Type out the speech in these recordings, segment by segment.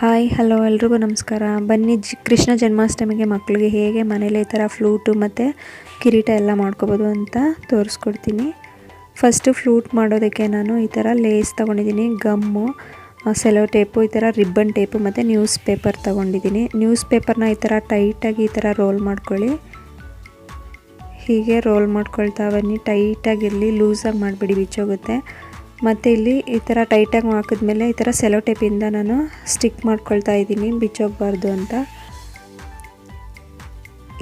Hi hello ಎಲ್ರಿಗೂ ನಮಸ್ಕಾರ. ಬನ್ನಿ ಕೃಷ್ಣ ಜನ್ಮಾಷ್ಟಮಿಗೆ ಮಕ್ಕಳಿಗೆ ಹೇಗೆ ಮನೇಲಿ ಈ ಥರ ಫ್ಲೂಟು ಮತ್ತು ಕಿರೀಟ ಎಲ್ಲ ಮಾಡ್ಕೋಬೋದು ಅಂತ ತೋರಿಸ್ಕೊಡ್ತೀನಿ. ಫಸ್ಟು ಫ್ಲೂಟ್ ಮಾಡೋದಕ್ಕೆ ನಾನು ಈ ಥರ ಲೇಸ್ ತೊಗೊಂಡಿದ್ದೀನಿ, ಗಮ್ಮು, ಸೆಲೋ ಟೇಪು, ಈ ಥರ ರಿಬ್ಬನ್ ಟೇಪು ಮತ್ತು ನ್ಯೂಸ್ ಪೇಪರ್ ತೊಗೊಂಡಿದ್ದೀನಿ. ನ್ಯೂಸ್ ಪೇಪರ್ನ ಈ ಥರ ಟೈಟಾಗಿ ಈ ಥರ ರೋಲ್ ಮಾಡ್ಕೊಳ್ಳಿ. ಹೀಗೆ ರೋಲ್ ಮಾಡ್ಕೊಳ್ತಾ ಬನ್ನಿ. ಟೈಟಾಗಿರಲಿ, ಲೂಸಾಗಿ ಮಾಡಿಬಿಡಿ, ಬಿಚ್ಚೋಗುತ್ತೆ. ಮತ್ತು ಇಲ್ಲಿ ಈ ಥರ ಟೈಟಾಗಿ ಹಾಕಿದ್ಮೇಲೆ ಈ ಥರ ಸೆಲೋ ಟೇಪಿಂದ ನಾನು ಸ್ಟಿಕ್ ಮಾಡ್ಕೊಳ್ತಾ ಇದ್ದೀನಿ, ಬಿಚ್ಚೋಗಬಾರ್ದು ಅಂತ.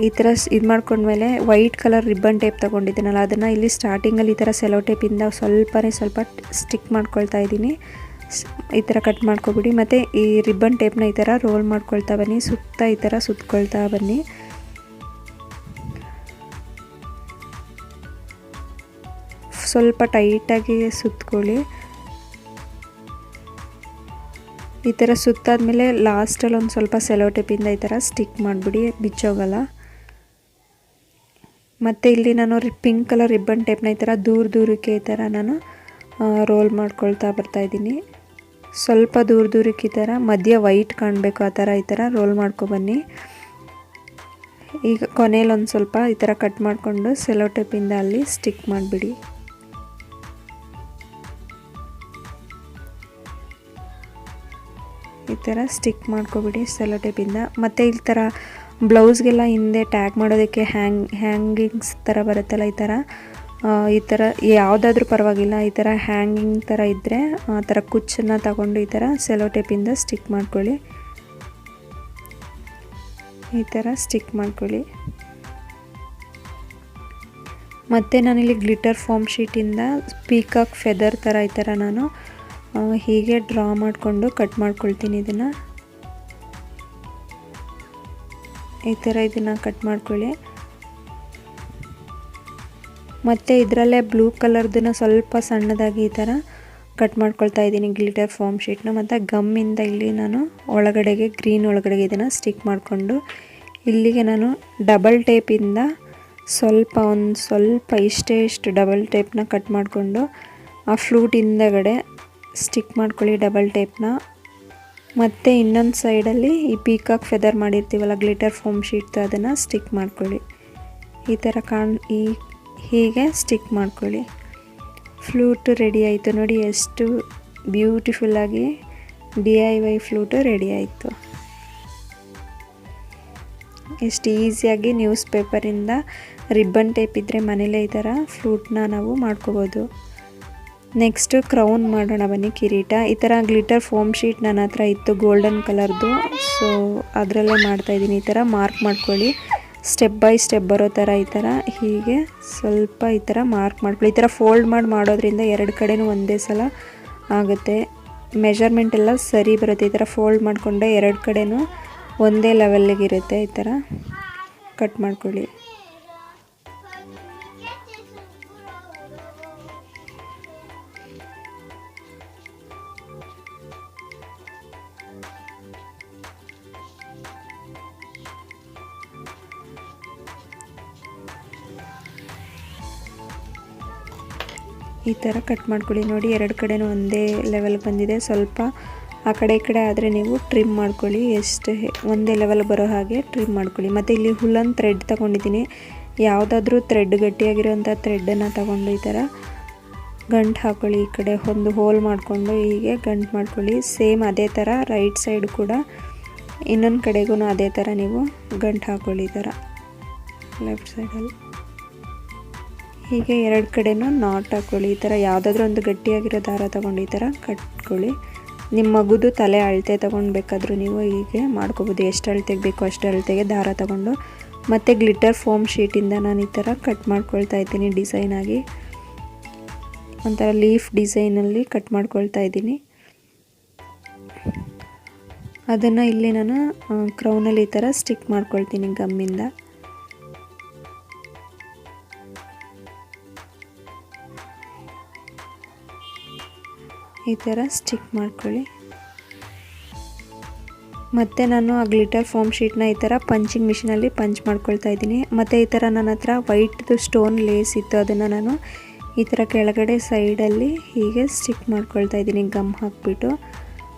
ಈ ಥರ ಇದು ಮಾಡ್ಕೊಂಡ್ಮೇಲೆ ವೈಟ್ ಕಲರ್ ರಿಬ್ಬನ್ ಟೇಪ್ ತೊಗೊಂಡಿದ್ದೀನಲ್ಲ, ಅದನ್ನು ಇಲ್ಲಿ ಸ್ಟಾರ್ಟಿಂಗಲ್ಲಿ ಈ ಥರ ಸೆಲೋ ಟೇಪಿಂದ ಸ್ವಲ್ಪ ಸ್ಟಿಕ್ ಮಾಡ್ಕೊಳ್ತಾ ಇದ್ದೀನಿ. ಈ ಥರ ಕಟ್ ಮಾಡ್ಕೊಬಿಡಿ. ಮತ್ತು ಈ ರಿಬ್ಬನ್ ಟೇಪ್ನ ಈ ಥರ ರೋಲ್ ಮಾಡ್ಕೊಳ್ತಾ ಬನ್ನಿ, ಸುತ್ತ ಈ ಥರ ಸುತ್ಕೊಳ್ತಾ ಬನ್ನಿ. ಸ್ವಲ್ಪ ಟೈಟಾಗಿ ಸುತ್ಕೊಳ್ಳಿ. ಈ ಥರ ಸುತ್ತಾದ್ಮೇಲೆ ಲಾಸ್ಟಲ್ಲಿ ಒಂದು ಸ್ವಲ್ಪ ಸೆಲೋ ಟೇಪಿಂದ ಈ ಥರ ಸ್ಟಿಕ್ ಮಾಡಿಬಿಡಿ, ಬಿಚ್ಚೋಗಲ್ಲ. ಮತ್ತು ಇಲ್ಲಿ ನಾನು ಪಿಂಕ್ ಕಲರ್ ರಿಬ್ಬನ್ ಟೇಪ್ನ ಈ ಥರ ದೂರಕ್ಕೆ ಈ ಥರ ನಾನು ರೋಲ್ ಮಾಡ್ಕೊಳ್ತಾ ಬರ್ತಾಯಿದ್ದೀನಿ. ಸ್ವಲ್ಪ ದೂರಕ್ಕೆ ಈ ಥರ ಮಧ್ಯ ವೈಟ್ ಕಾಣಬೇಕು, ಆ ಥರ ಈ ಥರ ರೋಲ್ ಮಾಡ್ಕೊಬನ್ನಿ. ಈಗ ಕೊನೆಯಲ್ಲಿ ಒಂದು ಸ್ವಲ್ಪ ಈ ಥರ ಕಟ್ ಮಾಡಿಕೊಂಡು ಸೆಲೋ ಟೇಪಿಂದ ಅಲ್ಲಿ ಸ್ಟಿಕ್ ಮಾಡಿಬಿಡಿ. ಈ ಥರ ಸ್ಟಿಕ್ ಮಾಡ್ಕೊಬಿಡಿ ಸೆಲೋ ಟೇಪಿಂದ. ಮತ್ತು ಈ ಥರ ಬ್ಲೌಸ್ಗೆಲ್ಲ ಹಿಂದೆ ಟ್ಯಾಗ್ ಮಾಡೋದಕ್ಕೆ ಹ್ಯಾಂಗಿಂಗ್ಸ್ ಥರ ಬರುತ್ತಲ್ಲ, ಈ ಥರ ಯಾವುದಾದ್ರೂ ಪರವಾಗಿಲ್ಲ, ಈ ಥರ ಹ್ಯಾಂಗಿಂಗ್ ಥರ ಇದ್ದರೆ ಆ ಥರ ಕುಚ್ಚನ್ನು ತಗೊಂಡು ಈ ಥರ ಸೆಲೋ ಟೇಪಿಂದ ಸ್ಟಿಕ್ ಮಾಡ್ಕೊಳ್ಳಿ. ಈ ಥರ ಸ್ಟಿಕ್ ಮಾಡ್ಕೊಳ್ಳಿ. ಮತ್ತು ನಾನಿಲ್ಲಿ ಗ್ಲಿಟರ್ ಫಾರ್ಮ್ ಶೀಟಿಂದ ಪೀಕಾಕ್ ಫೆದರ್ ಥರ ಈ ಥರ ನಾನು ಹೀಗೆ ಡ್ರಾ ಮಾಡಿಕೊಂಡು ಕಟ್ ಮಾಡ್ಕೊಳ್ತೀನಿ. ಇದನ್ನು ಈ ಥರ ಇದನ್ನು ಕಟ್ ಮಾಡ್ಕೊಳ್ಳಿ. ಮತ್ತು ಇದರಲ್ಲೇ ಬ್ಲೂ ಕಲರ್ದನ್ನ ಸ್ವಲ್ಪ ಸಣ್ಣದಾಗಿ ಈ ಥರ ಕಟ್ ಮಾಡ್ಕೊಳ್ತಾ ಇದ್ದೀನಿ ಗ್ಲಿಟರ್ ಫಾರ್ಮ್ ಶೀಟ್ನ. ಮತ್ತು ಗಮ್ಮಿಂದ ಇಲ್ಲಿ ನಾನು ಒಳಗಡೆಗೆ ಗ್ರೀನ್ ಒಳಗಡೆಗೆ ಇದನ್ನು ಸ್ಟಿಕ್ ಮಾಡಿಕೊಂಡು ಇಲ್ಲಿಗೆ ನಾನು ಡಬಲ್ ಟೇಪಿಂದ ಸ್ವಲ್ಪ ಇಷ್ಟು ಡಬಲ್ ಟೇಪ್ನ ಕಟ್ ಮಾಡಿಕೊಂಡು ಆ ಫ್ಲೂಟ್ ಹಿಂದಗಡೆ ಸ್ಟಿಕ್ ಮಾಡ್ಕೊಳ್ಳಿ ಡಬಲ್ ಟೇಪ್ನ. ಮತ್ತು ಇನ್ನೊಂದು ಸೈಡಲ್ಲಿ ಈ ಪೀಕಾಕ್ ಫೆದರ್ ಮಾಡಿರ್ತೀವಲ್ಲ ಗ್ಲಿಟರ್ ಫಾರ್ಮ್ ಶೀಟ್, ಅದನ್ನು ಸ್ಟಿಕ್ ಮಾಡ್ಕೊಳ್ಳಿ. ಈ ಥರ ಹೀಗೆ ಸ್ಟಿಕ್ ಮಾಡ್ಕೊಳ್ಳಿ. ಫ್ಲೂಟು ರೆಡಿ ಆಯಿತು ನೋಡಿ, ಎಷ್ಟು ಬ್ಯೂಟಿಫುಲ್ಲಾಗಿ DIY ಫ್ಲೂಟು ರೆಡಿ ಆಯಿತು. ಎಷ್ಟು ಈಸಿಯಾಗಿ ನ್ಯೂಸ್ ಪೇಪರಿಂದ ರಿಬ್ಬನ್ ಟೇಪ್ ಇದ್ದರೆ ಮನೇಲೇ ಈ ಥರ ಫ್ಲೂಟ್ನ ನಾವು ಮಾಡ್ಕೋಬೋದು. ನೆಕ್ಸ್ಟು ಕ್ರೌನ್ ಮಾಡೋಣ ಬನ್ನಿ, ಕಿರೀಟ. ಈ ಥರ ಗ್ಲಿಟರ್ ಫೋಮ್ ಶೀಟ್ ನನ್ನ ಹತ್ರ ಇತ್ತು, ಗೋಲ್ಡನ್ ಕಲರ್ದು, ಸೊ ಅದರಲ್ಲೇ ಮಾಡ್ತಾಯಿದ್ದೀನಿ. ಈ ಥರ ಮಾರ್ಕ್ ಮಾಡ್ಕೊಳ್ಳಿ, ಸ್ಟೆಪ್ ಬೈ ಸ್ಟೆಪ್ ಬರೋ ಥರ ಈ ಥರ ಹೀಗೆ ಸ್ವಲ್ಪ ಈ ಥರ ಮಾರ್ಕ್ ಮಾಡ್ಕೊಳ್ಳಿ. ಈ ಥರ ಫೋಲ್ಡ್ ಮಾಡೋದ್ರಿಂದ ಎರಡು ಕಡೆನೂ ಒಂದೇ ಸಲ ಆಗುತ್ತೆ, ಮೆಜರ್ಮೆಂಟ್ ಎಲ್ಲ ಸರಿ ಬರುತ್ತೆ. ಈ ಥರ ಫೋಲ್ಡ್ ಮಾಡಿಕೊಂಡೆ ಎರಡು ಕಡೆನೂ ಒಂದೇ ಲೆವೆಲ್ಲಿಗಿರುತ್ತೆ. ಈ ಥರ ಕಟ್ ಮಾಡ್ಕೊಳ್ಳಿ. ಈ ಥರ ಕಟ್ ಮಾಡ್ಕೊಳ್ಳಿ. ನೋಡಿ, ಎರಡು ಕಡೆನೂ ಒಂದೇ ಲೆವೆಲ್ ಬಂದಿದೆ. ಸ್ವಲ್ಪ ಆ ಕಡೆ ಈ ಕಡೆ ಆದರೆ ನೀವು ಟ್ರಿಮ್ ಮಾಡ್ಕೊಳ್ಳಿ, ಎಷ್ಟು ಒಂದೇ ಲೆವೆಲ್ ಬರೋ ಹಾಗೆ ಟ್ರಿಮ್ ಮಾಡ್ಕೊಳ್ಳಿ. ಮತ್ತು ಇಲ್ಲಿ ಹುಲ್ಲನ್ ಥ್ರೆಡ್ ತೊಗೊಂಡಿದ್ದೀನಿ, ಯಾವುದಾದ್ರೂ ಥ್ರೆಡ್ ಗಟ್ಟಿಯಾಗಿರೋಂಥ ಥ್ರೆಡ್ಡನ್ನು ತಗೊಂಡು ಈ ಥರ ಗಂಟು ಹಾಕ್ಕೊಳ್ಳಿ. ಈ ಕಡೆ ಒಂದು ಹೋಲ್ ಮಾಡಿಕೊಂಡು ಹೀಗೆ ಗಂಟು ಮಾಡ್ಕೊಳ್ಳಿ. ಸೇಮ್ ಅದೇ ಥರ ರೈಟ್ ಸೈಡ್ ಕೂಡ ಇನ್ನೊಂದು ಕಡೆಗೂ ಅದೇ ಥರ ನೀವು ಗಂಟು ಹಾಕ್ಕೊಳ್ಳಿ. ಈ ಥರ ಲೆಫ್ಟ್ ಸೈಡಲ್ಲಿ ಹೀಗೆ ಎರಡು ಕಡೆನೂ ನಾಟ್ ಹಾಕ್ಕೊಳ್ಳಿ. ಈ ಥರ ಯಾವುದಾದ್ರೂ ಒಂದು ಗಟ್ಟಿಯಾಗಿರೋ ದಾರ ತೊಗೊಂಡು ಈ ಥರ ಕಟ್ಕೊಳ್ಳಿ. ನಿಮ್ಮ ಮಗುದು ತಲೆ ಅಳತೆ ತೊಗೊಳ್ಬೇಕಾದ್ರೂ ನೀವು ಹೀಗೆ ಮಾಡ್ಕೋಬೋದು, ಎಷ್ಟು ಅಳತೆಗೆ ಬೇಕೋ ಅಷ್ಟು ಅಳತೆಗೆ ದಾರ ತೊಗೊಂಡು. ಮತ್ತು ಗ್ಲಿಟರ್ ಫೋಮ್ ಶೀಟಿಂದ ನಾನು ಈ ಥರ ಕಟ್ ಮಾಡ್ಕೊಳ್ತಾ ಇದ್ದೀನಿ, ಡಿಸೈನಾಗಿ ಒಂಥರ ಲೀಫ್ ಡಿಸೈನಲ್ಲಿ ಕಟ್ ಮಾಡ್ಕೊಳ್ತಾ ಇದ್ದೀನಿ. ಅದನ್ನು ಇಲ್ಲಿ ನಾನು ಕ್ರೌನಲ್ಲಿ ಈ ಥರ ಸ್ಟಿಕ್ ಮಾಡ್ಕೊಳ್ತೀನಿ ಗಮ್ಮಿಂದ. ಈ ಥರ ಸ್ಟಿಕ್ ಮಾಡ್ಕೊಳ್ಳಿ. ಮತ್ತು ನಾನು ಆ ಗ್ಲಿಟರ್ ಫಾರ್ಮ್ ಶೀಟ್ನ ಈ ಥರ ಪಂಚಿಂಗ್ ಮಿಷಿನಲ್ಲಿ ಪಂಚ್ ಮಾಡ್ಕೊಳ್ತಾ ಇದ್ದೀನಿ. ಮತ್ತು ಈ ಥರ ನನ್ನ ಹತ್ರ ವೈಟ್ದು ಸ್ಟೋನ್ ಲೇಸ್ ಇತ್ತು, ಅದನ್ನು ನಾನು ಈ ಥರ ಕೆಳಗಡೆ ಸೈಡಲ್ಲಿ ಹೀಗೆ ಸ್ಟಿಕ್ ಮಾಡ್ಕೊಳ್ತಾ ಇದ್ದೀನಿ ಗಮ್ ಹಾಕಿಬಿಟ್ಟು.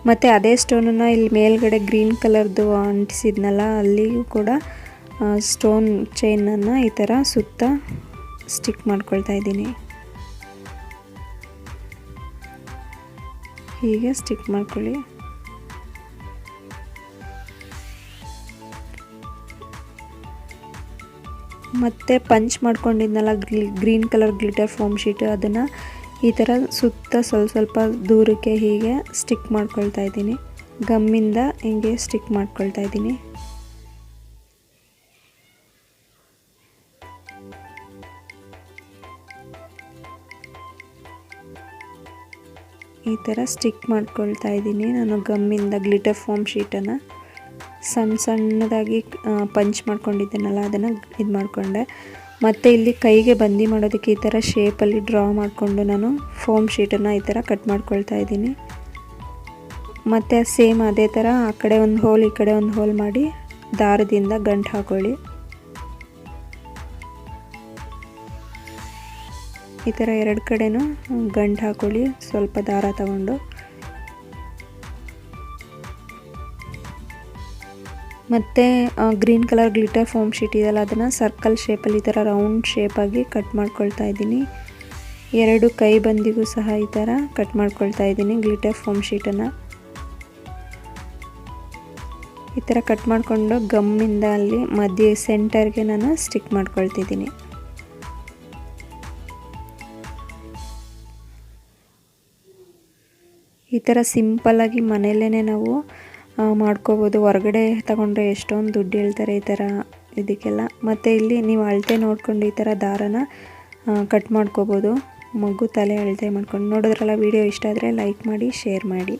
ಮತ್ತು ಅದೇ ಸ್ಟೋನನ್ನು ಇಲ್ಲಿ ಮೇಲ್ಗಡೆ ಗ್ರೀನ್ ಕಲರ್ದು ಅಂಟಿಸಿದ್ನಲ್ಲ ಅಲ್ಲಿಯೂ ಕೂಡ ಸ್ಟೋನ್ ಚೈನನ್ನು ಈ ಥರ ಸುತ್ತ ಸ್ಟಿಕ್ ಮಾಡ್ಕೊಳ್ತಾ ಇದ್ದೀನಿ. ಹೀಗೆ ಸ್ಟಿಕ್ ಮಾಡ್ಕೊಳ್ಳಿ. ಮತ್ತು ಪಂಚ್ ಮಾಡ್ಕೊಂಡಿದ್ನಲ್ಲ green colour glitter foam sheet, ಅದನ್ನು ಈ ಥರ ಸುತ್ತ ಸ್ವಲ್ಪ ದೂರಕ್ಕೆ ಹೀಗೆ ಸ್ಟಿಕ್ ಮಾಡ್ಕೊಳ್ತಾ ಇದ್ದೀನಿ. ಗಮ್ಮಿಂದ ಹಿಂಗೆ ಸ್ಟಿಕ್ ಮಾಡ್ಕೊಳ್ತಾ ಇದ್ದೀನಿ. ಈ ಥರ ಸ್ಟಿಕ್ ಮಾಡ್ಕೊಳ್ತಾ ಇದ್ದೀನಿ ನಾನು ಗಮ್ಮಿಂದ ಗ್ಲಿಟರ್ ಫೋಮ್ ಶೀಟನ್ನು. ಸಣ್ಣದಾಗಿ ಪಂಚ್ ಮಾಡ್ಕೊಂಡಿದ್ದೇನಲ್ಲ ಅದನ್ನು ಇದು ಮಾಡಿಕೊಂಡೆ. ಮತ್ತು ಇಲ್ಲಿ ಕೈಗೆ ಬಂದಿ ಮಾಡೋದಕ್ಕೆ ಈ ಥರ ಶೇಪಲ್ಲಿ ಡ್ರಾ ಮಾಡಿಕೊಂಡು ನಾನು ಫೋಮ್ ಶೀಟನ್ನು ಈ ಥರ ಕಟ್ ಮಾಡ್ಕೊಳ್ತಾ ಇದ್ದೀನಿ. ಮತ್ತು ಸೇಮ್ ಅದೇ ಥರ ಆ ಕಡೆ ಒಂದು ಹೋಲ್ ಈ ಕಡೆ ಒಂದು ಹೋಲ್ ಮಾಡಿ ದಾರದಿಂದ ಗಂಟು ಹಾಕೊಳ್ಳಿ. ಈ ಥರ ಎರಡು ಕಡೆನೂ ಗಂಟು ಹಾಕೊಳ್ಳಿ ಸ್ವಲ್ಪ ದಾರ ತಗೊಂಡು. ಮತ್ತು green colour glitter foam sheet ಇದೆಯಲ್ಲ ಅದನ್ನು ಸರ್ಕಲ್ ಶೇಪಲ್ಲಿ ಈ ಥರ ರೌಂಡ್ ಶೇಪಾಗಿ ಕಟ್ ಮಾಡ್ಕೊಳ್ತಾ ಇದ್ದೀನಿ. ಎರಡು ಕೈ ಬಂದಿಗೂ ಸಹ ಈ ಥರ ಕಟ್ ಮಾಡ್ಕೊಳ್ತಾ ಇದ್ದೀನಿ ಗ್ಲಿಟರ್ ಫೋಮ್ ಶೀಟನ್ನು. ಈ ಥರ ಕಟ್ ಮಾಡಿಕೊಂಡು ಗಮ್ಮಿಂದ ಅಲ್ಲಿ ಮಧ್ಯೆ ಸೆಂಟರ್ಗೆ ನಾನು ಸ್ಟಿಕ್ ಮಾಡ್ಕೊಳ್ತಿದ್ದೀನಿ. ಈ ಥರ ಸಿಂಪಲ್ಲಾಗಿ ಮನೆಯಲ್ಲೇ ನಾವು ಮಾಡ್ಕೋಬೋದು. ಹೊರಗಡೆ ತಗೊಂಡ್ರೆ ಎಷ್ಟೊಂದು ದುಡ್ಡು ಹೇಳ್ತಾರೆ ಈ ಥರ ಇದಕ್ಕೆಲ್ಲ. ಮತ್ತು ಇಲ್ಲಿ ನೀವು ಅಳತೆ ನೋಡಿಕೊಂಡು ಈ ಥರ ದಾರನ ಕಟ್ ಮಾಡ್ಕೋಬೋದು. ಮಗು ತಲೆ ಅಳತೆ ಮಾಡ್ಕೊಂಡು. ನೋಡಿದ್ರಲ್ಲ, ವಿಡಿಯೋ ಇಷ್ಟ ಆದರೆ ಲೈಕ್ ಮಾಡಿ, ಶೇರ್ ಮಾಡಿ.